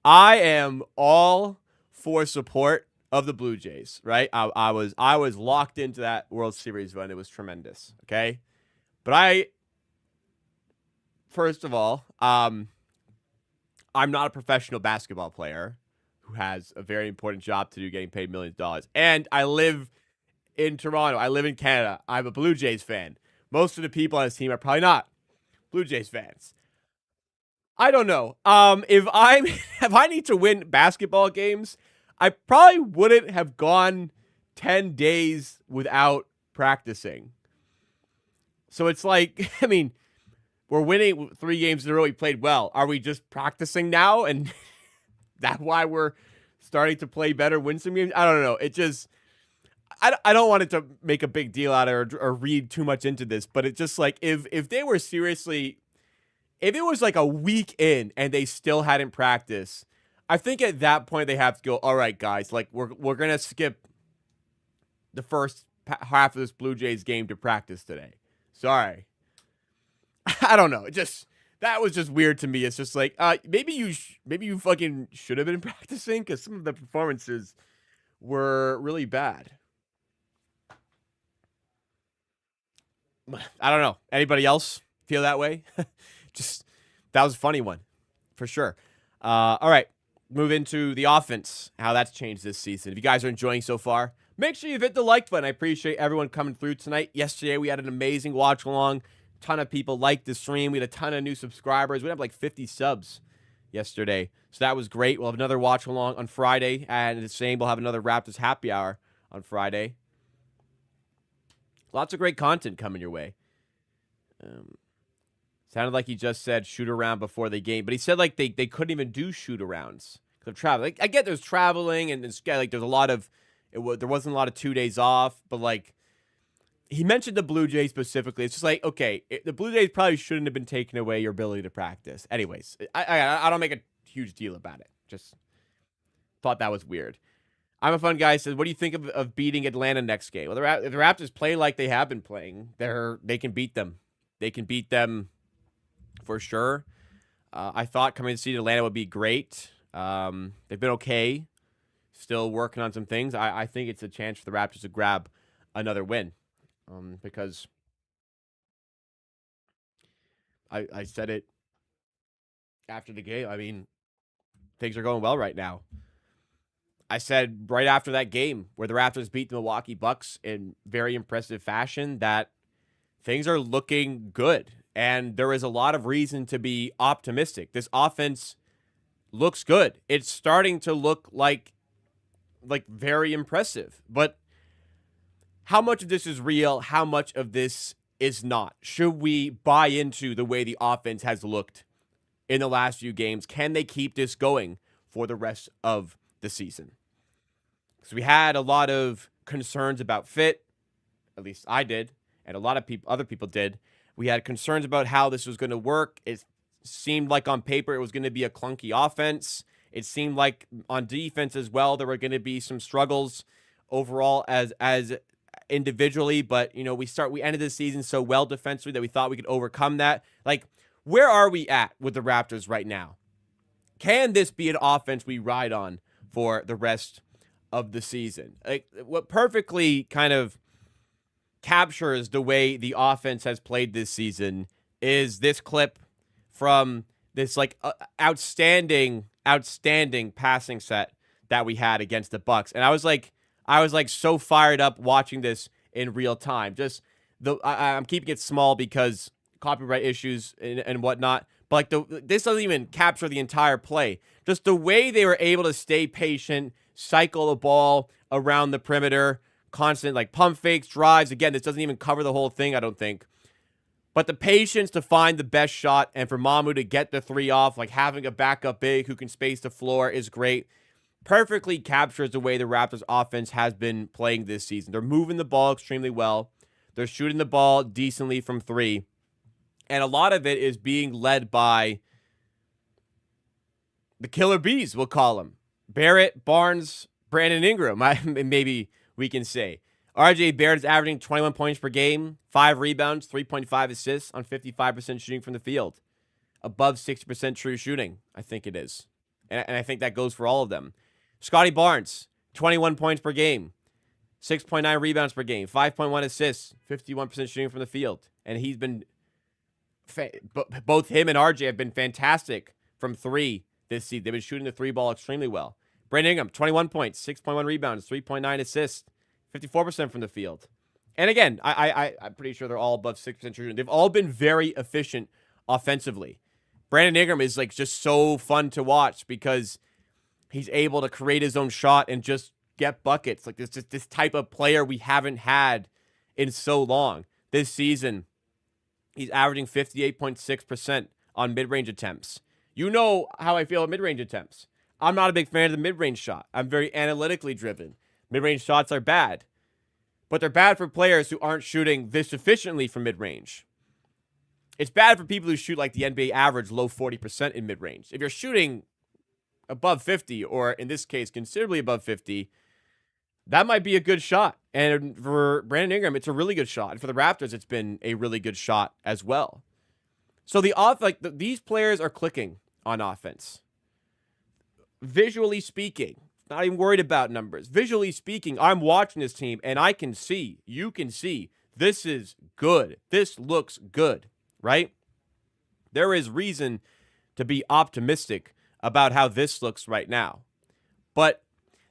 I am all for support of the Blue Jays, right? I was locked into that World Series run. It was tremendous, okay? But first of all, I'm not a professional basketball player who has a very important job to do, getting paid millions of dollars. And I live in Toronto. I live in Canada. I'm a Blue Jays fan. Most of the people on this team are probably not Blue Jays fans. I don't know. If I need to win basketball games, I probably wouldn't have gone 10 days without practicing. So it's like, I mean, we're winning 3 games in a row. We played well. Are we just practicing now? And that's why we're starting to play better, win some games? I don't know. It just, I don't want it to make a big deal out of it or read too much into this, but it's just like, if they were seriously, if it was like a week in and they still hadn't practiced, I think at that point they have to go, all right, guys, like we're going to skip the first half of this Blue Jays game to practice today. Sorry. I don't know. That was just weird to me. It's just like, maybe you fucking should have been practicing, because some of the performances were really bad. I don't know. Anybody else feel that way? That was a funny one, for sure. All right, move into the offense, how that's changed this season. If you guys are enjoying so far, make sure you hit the like button. I appreciate everyone coming through tonight. Yesterday, we had an amazing watch along. Ton of people liked the stream. We had a ton of new subscribers. We had like 50 subs yesterday, so that was great. We'll have another watch along on Friday, and the same, we'll have another Raptors Happy Hour on Friday. Lots of great content coming your way. Sounded like he just said shoot around before the game, but he said like they couldn't even do shoot arounds because of travel. Like, I get there's traveling and like there's a lot of there wasn't a lot of 2 days off, but like he mentioned the Blue Jays specifically. It's just like, okay, the Blue Jays probably shouldn't have been taking away your ability to practice. Anyways, I don't make a huge deal about it. Just thought that was weird. I'm a fun guy. Says, what do you think of beating Atlanta next game? Well, if the Raptors play like they have been playing, they can beat them. They can beat them for sure. I thought coming to see Atlanta would be great. They've been okay. Still working on some things. I think it's a chance for the Raptors to grab another win. Because I said it after the game. I mean, things are going well right now. I said right after that game where the Raptors beat the Milwaukee Bucks in very impressive fashion that things are looking good. And there is a lot of reason to be optimistic. This offense looks good. It's starting to look like very impressive. But how much of this is real? How much of this is not? Should we buy into the way the offense has looked in the last few games? Can they keep this going for the rest of the season? Because we had a lot of concerns about fit. At least I did, and a lot of other people did. We had concerns about how this was going to work. It seemed like on paper it was going to be a clunky offense. It seemed like on defense as well there were going to be some struggles overall as individually. But we ended the season so well defensively that we thought we could overcome that. Like, where are we at with the Raptors right now? Can this be an offense we ride on for the rest of the season? Like, what perfectly kind of captures the way the offense has played this season is this clip from this outstanding passing set that we had against the Bucks. And I was like so fired up watching this in real time. Just I'm keeping it small because copyright issues and whatnot. But this doesn't even capture the entire play. Just the way they were able to stay patient, cycle the ball around the perimeter, constant pump fakes, drives. Again, this doesn't even cover the whole thing, I don't think. But the patience to find the best shot and for Mamu to get the three off, having a backup big who can space the floor is great. Perfectly captures the way the Raptors offense has been playing this season. They're moving the ball extremely well. They're shooting the ball decently from three. And a lot of it is being led by the killer bees, we'll call them. Barrett, Barnes, Brandon Ingram, maybe we can say. RJ Barrett is averaging 21 points per game, 5 rebounds, 3.5 assists on 55% shooting from the field. Above 60% true shooting, I think it is. And I think that goes for all of them. Scotty Barnes, 21 points per game, 6.9 rebounds per game, 5.1 assists, 51% shooting from the field. And he's been, both him and RJ have been fantastic from three this season. They've been shooting the three ball extremely well. Brandon Ingram, 21 points, 6.1 rebounds, 3.9 assists, 54% from the field. And again, I'm pretty sure they're all above 6% shooting. They've all been very efficient offensively. Brandon Ingram is just so fun to watch because he's able to create his own shot and just get buckets. This type of player we haven't had in so long. This season, he's averaging 58.6% on mid-range attempts. You know how I feel about mid-range attempts. I'm not a big fan of the mid-range shot. I'm very analytically driven. Mid-range shots are bad. But they're bad for players who aren't shooting this efficiently from mid-range. It's bad for people who shoot the NBA average, low 40% in mid-range. If you're shooting above 50, or in this case, considerably above 50, that might be a good shot. And for Brandon Ingram, it's a really good shot. And for the Raptors, it's been a really good shot as well. So these players are clicking on offense. Visually speaking, not even worried about numbers. Visually speaking, I'm watching this team, and I can see, you can see, this is good. This looks good, right? There is reason to be optimistic about how this looks right now. But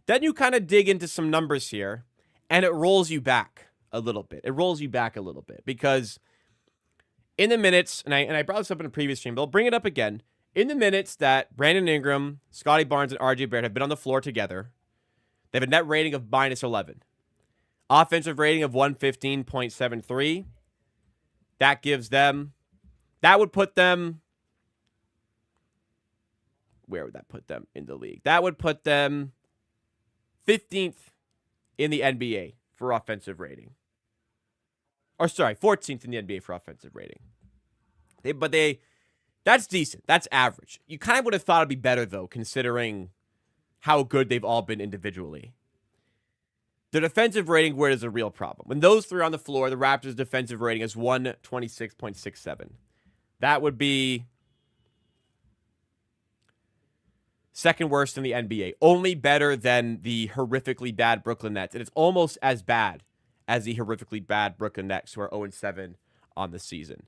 then you kind of dig into some numbers here, and it rolls you back a little bit. Because in the minutes, and I brought this up in a previous stream, but I'll bring it up again. In the minutes that Brandon Ingram, Scotty Barnes, and RJ Barrett have been on the floor together, they have a net rating of minus 11. Offensive rating of 115.73. That would put them, where would that put them in the league? That would put them 15th in the NBA for offensive rating. Or sorry, 14th in the NBA for offensive rating. That's decent. That's average. You kind of would have thought it'd be better, though, considering how good they've all been individually. their defensive rating, where is a real problem. When those three are on the floor, the Raptors' defensive rating is 126.67. That would be second worst in the NBA. Only better than the horrifically bad Brooklyn Nets. And it's almost as bad as the horrifically bad Brooklyn Nets, who are 0-7 on the season.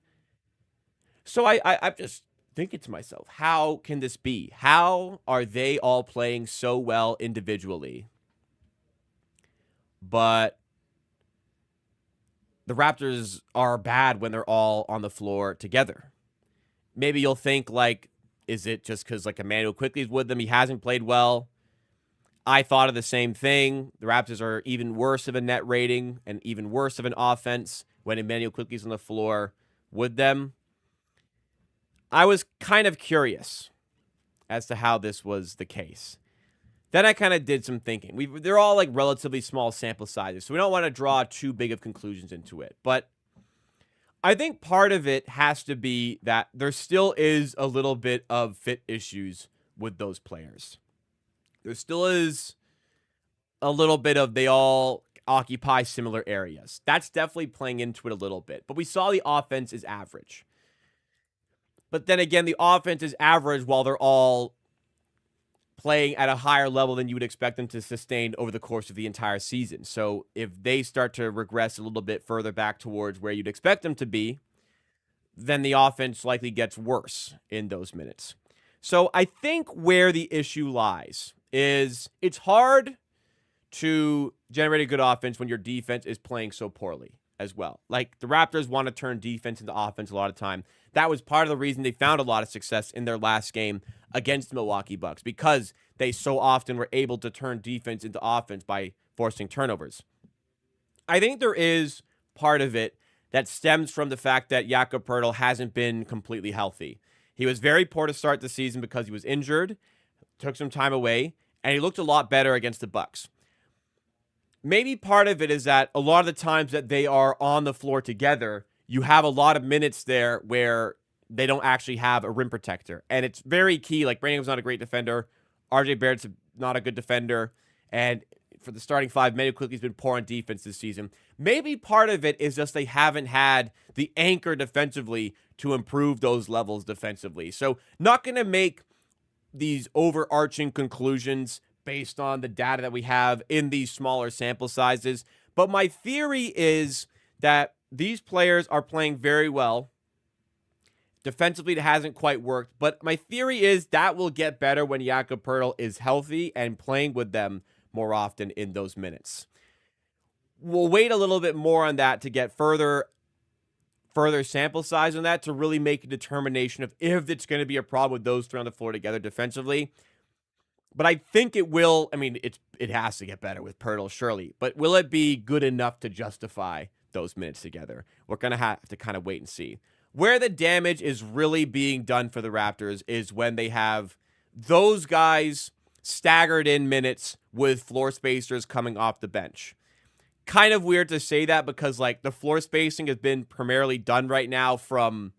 So I'm just thinking to myself, how can this be? How are they all playing so well individually, but the Raptors are bad when they're all on the floor together? Maybe you'll think, like, is it just because, like, Emmanuel Quickley's with them? He hasn't played well. I thought of the same thing. The Raptors are even worse of a net rating and even worse of an offense when Emmanuel Quickley's on the floor with them. I was kind of curious as to how this was the case. Then I kind of did some thinking. They're all like relatively small sample sizes, so we don't want to draw too big of conclusions into it. But I think part of it has to be that there still is a little bit of fit issues with those players. There still is a little bit of they all occupy similar areas. That's definitely playing into it a little bit. But we saw the offense is average. But then again, the offense is average while they're all playing at a higher level than you would expect them to sustain over the course of the entire season. So if they start to regress a little bit further back towards where you'd expect them to be, then the offense likely gets worse in those minutes. So I think where the issue lies is it's hard to generate a good offense when your defense is playing so poorly as well. Like, the Raptors want to turn defense into offense a lot of time. That was part of the reason they found a lot of success in their last game against the Milwaukee Bucks, because they so often were able to turn defense into offense by forcing turnovers. I think there is part of it that stems from the fact that Jakob Poeltl hasn't been completely healthy. He was very poor to start the season because he was injured, took some time away, and he looked a lot better against the Bucks. Maybe part of it is that a lot of the times that they are on the floor together, you have a lot of minutes there where they don't actually have a rim protector. And it's very key. Like, Brandon's not a great defender. RJ Barrett's not a good defender. And for the starting five, Emmanuel Quickley's been poor on defense this season. Maybe part of it is just they haven't had the anchor defensively to improve those levels defensively. So not going to make these overarching conclusions based on the data that we have in these smaller sample sizes. But my theory is that these players are playing very well. Defensively, it hasn't quite worked. But my theory is that will get better when Jakob Poeltl is healthy and playing with them more often in those minutes. We'll wait a little bit more on that to get further sample size on that to really make a determination of if it's going to be a problem with those three on the floor together defensively. But I think it will. I mean, it has to get better with Poeltl, surely. But will it be good enough to justify those minutes together? We're going to have to kind of wait and see. Where the damage is really being done for the Raptors is when they have those guys staggered in minutes with floor spacers coming off the bench. Kind of weird to say that because, like, the floor spacing has been primarily done right now from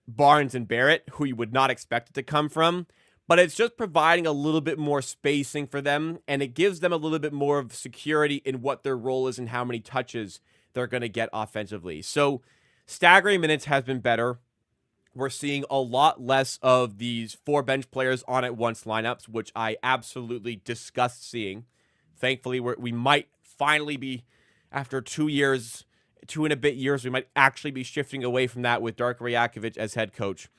Barnes and Barrett, who you would not expect it to come from. But it's just providing a little bit more spacing for them, and it gives them a little bit more of security in what their role is and how many touches they're going to get offensively. So staggering minutes has been better. We're seeing a lot less of these four bench players on at once lineups, which I absolutely disgust seeing. Thankfully, we might finally be, after 2 and a bit years, we might actually be shifting away from that with Darko Rajakovic as head coach.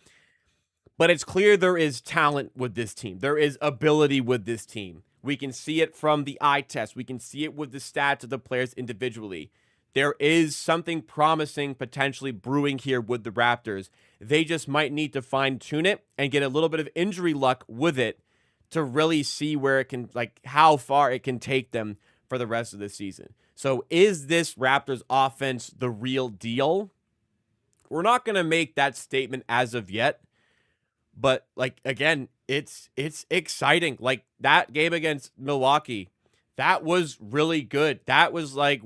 But it's clear there is talent with this team. There is ability with this team. We can see it from the eye test. We can see it with the stats of the players individually. There is something promising potentially brewing here with the Raptors. They just might need to fine-tune it and get a little bit of injury luck with it to really see where it can, like, how far it can take them for the rest of the season. So is this Raptors offense the real deal? We're not going to make that statement as of yet. But, like, again, it's exciting. Like, that game against Milwaukee, that was really good. That was like,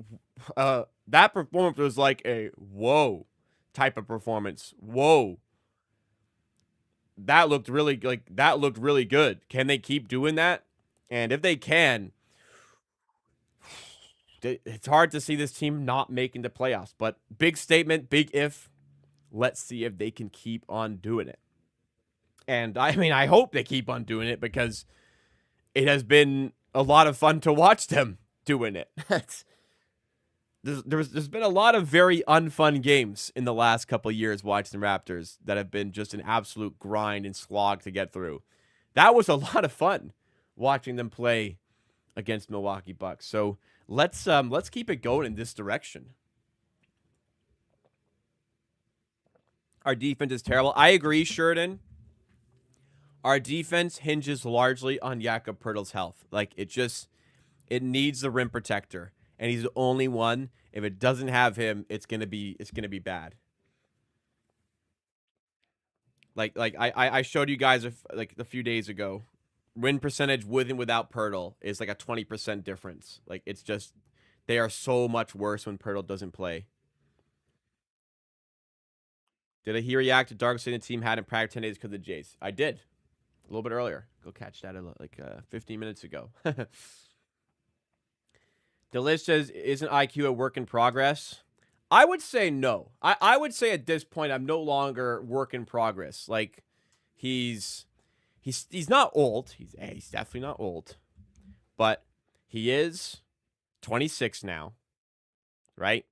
that performance was like a whoa type of performance. Whoa. That looked really good. Can they keep doing that? And if they can, it's hard to see this team not making the playoffs. But big statement, big if. Let's see if they can keep on doing it. And I mean, I hope they keep on doing it because it has been a lot of fun to watch them doing it. There's been a lot of very unfun games in the last couple of years watching the Raptors that have been just an absolute grind and slog to get through. That was a lot of fun watching them play against Milwaukee Bucks. So let's keep it going in this direction. Our defense is terrible. I agree, Sheridan. Our defense hinges largely on Jakob Poeltl's health. Like, it needs the rim protector, and he's the only one. If it doesn't have him, it's gonna be bad. Like I showed you guys a few days ago, win percentage with and without Poeltl is like a 20% difference. Like, it's just, they are so much worse when Poeltl doesn't play. Did he react to Dark saying the team hadn't practiced 10 days because of the Jays? I did. A little bit earlier. Go catch that like 15 minutes ago. The list says, isn't IQ a work in progress? I would say no. I would say at this point, I'm no longer work in progress. Like, he's not old. He's definitely not old. But he is 26 now. Right?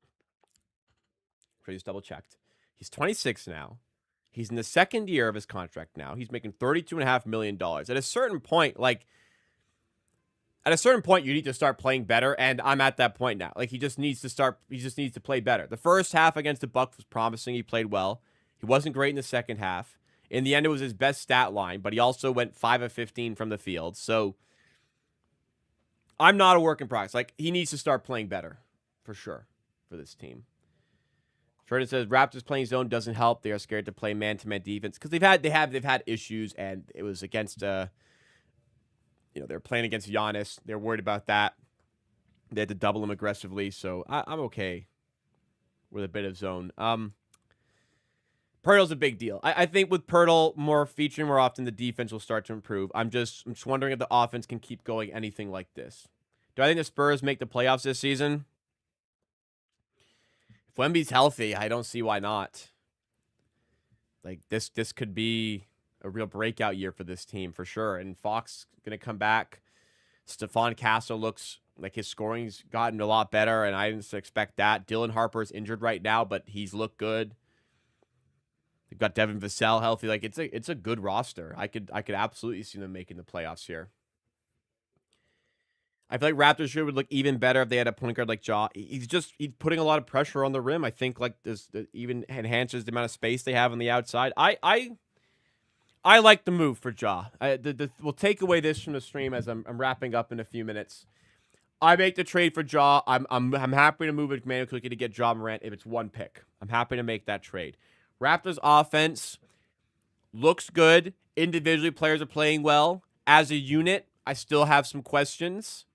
Just double checked. He's 26 now. He's in the second year of his contract now. He's making $32.5 million. At a certain point, you need to start playing better, and I'm at that point now. Like, he just needs to play better. The first half against the Bucks was promising. He played well. He wasn't great in the second half. In the end, it was his best stat line, but he also went 5 of 15 from the field. So I'm not a work in progress. Like, he needs to start playing better, for sure, for this team. Jordan says Raptors playing zone doesn't help. They are scared to play man-to-man defense because they've had issues, and it was against they're playing against Giannis. They're worried about that. They had to double him aggressively, so I'm okay with a bit of zone. Poeltl's a big deal. I think with Poeltl featuring more often, the defense will start to improve. I'm just wondering if the offense can keep going anything like this. Do I think the Spurs make the playoffs this season? If Wemby's healthy, I don't see why not. Like, this could be a real breakout year for this team for sure. And Fox going to come back. Stephon Castle looks like his scoring's gotten a lot better, and I didn't expect that. Dylan Harper's injured right now, but he's looked good. They've got Devin Vassell healthy. Like, it's a good roster. I could absolutely see them making the playoffs here. I feel like Raptors would look even better if they had a point guard like Ja. He's putting a lot of pressure on the rim. I think like this even enhances the amount of space they have on the outside. I like the move for Ja. We'll take away this from the stream as I'm wrapping up in a few minutes. I make the trade for Ja. I'm happy to move it Gramegna quickly to get Ja Morant if it's one pick. I'm happy to make that trade. Raptors offense looks good. Individually, players are playing well. As a unit, I still have some questions.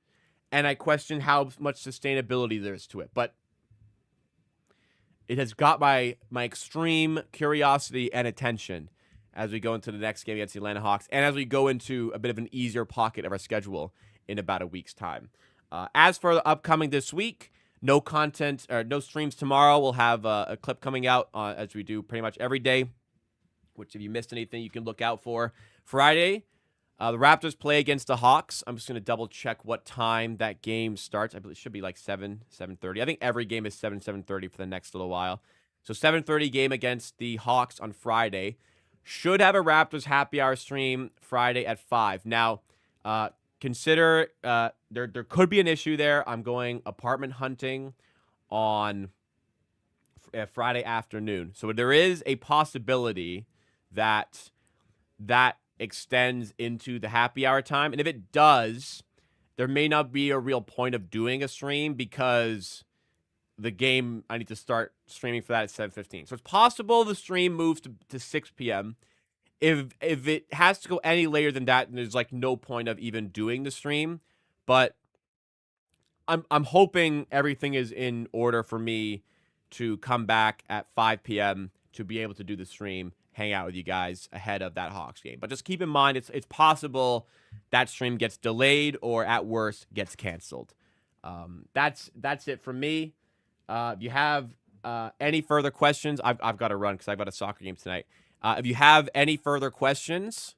And I question how much sustainability there is to it. But it has got my extreme curiosity and attention as we go into the next game against the Atlanta Hawks and as we go into a bit of an easier pocket of our schedule in about a week's time. As for the upcoming this week, no content or no streams tomorrow. We'll have a clip coming out as we do pretty much every day, which if you missed anything, you can look out for. Friday, the Raptors play against the Hawks. I'm just going to double check what time that game starts. I believe it should be like 7:30. I think every game is 7:30 for the next little while. So 7:30 game against the Hawks on Friday. Should have a Raptors Happy Hour stream Friday at 5. Now, consider there could be an issue there. I'm going apartment hunting on Friday afternoon. So there is a possibility that extends into the happy hour time. And if it does, there may not be a real point of doing a stream because the game, I need to start streaming for that at 7:15. So it's possible the stream moves to 6 p.m. If it has to go any later than that, then there's like no point of even doing the stream. But I'm hoping everything is in order for me to come back at 5 p.m. to be able to do the stream, hang out with you guys ahead of that Hawks game. But just keep in mind, it's possible that stream gets delayed or at worst gets canceled. That's it from me. If you have any further questions, I've got to run because I've got a soccer game tonight. If you have any further questions,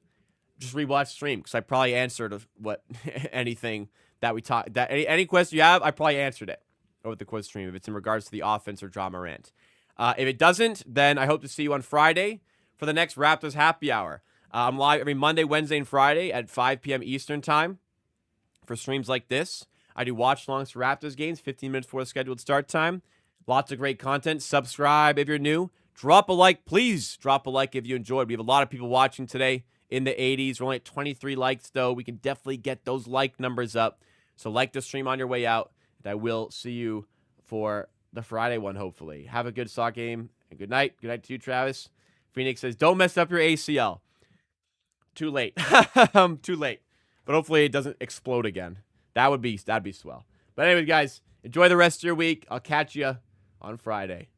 just rewatch stream because I probably answered what anything that we talked. That any question you have, I probably answered it over the quiz stream if it's in regards to the offense or Ja Morant. If it doesn't, then I hope to see you on Friday for the next Raptors Happy Hour. I'm live every Monday, Wednesday, and Friday at 5 p.m. Eastern Time for streams like this. I do watch-alongs for Raptors games 15 minutes before the scheduled start time. Lots of great content. Subscribe if you're new. Drop a like. Please drop a like if you enjoyed. We have a lot of people watching today in the 80s. We're only at 23 likes, though. We can definitely get those like numbers up. So like the stream on your way out. And I will see you for the Friday one, hopefully. Have a good soccer game. And good night. Good night to you, Travis. Phoenix says, don't mess up your ACL. Too late. Too late. But hopefully it doesn't explode again. That'd be swell. But anyway, guys, enjoy the rest of your week. I'll catch you on Friday.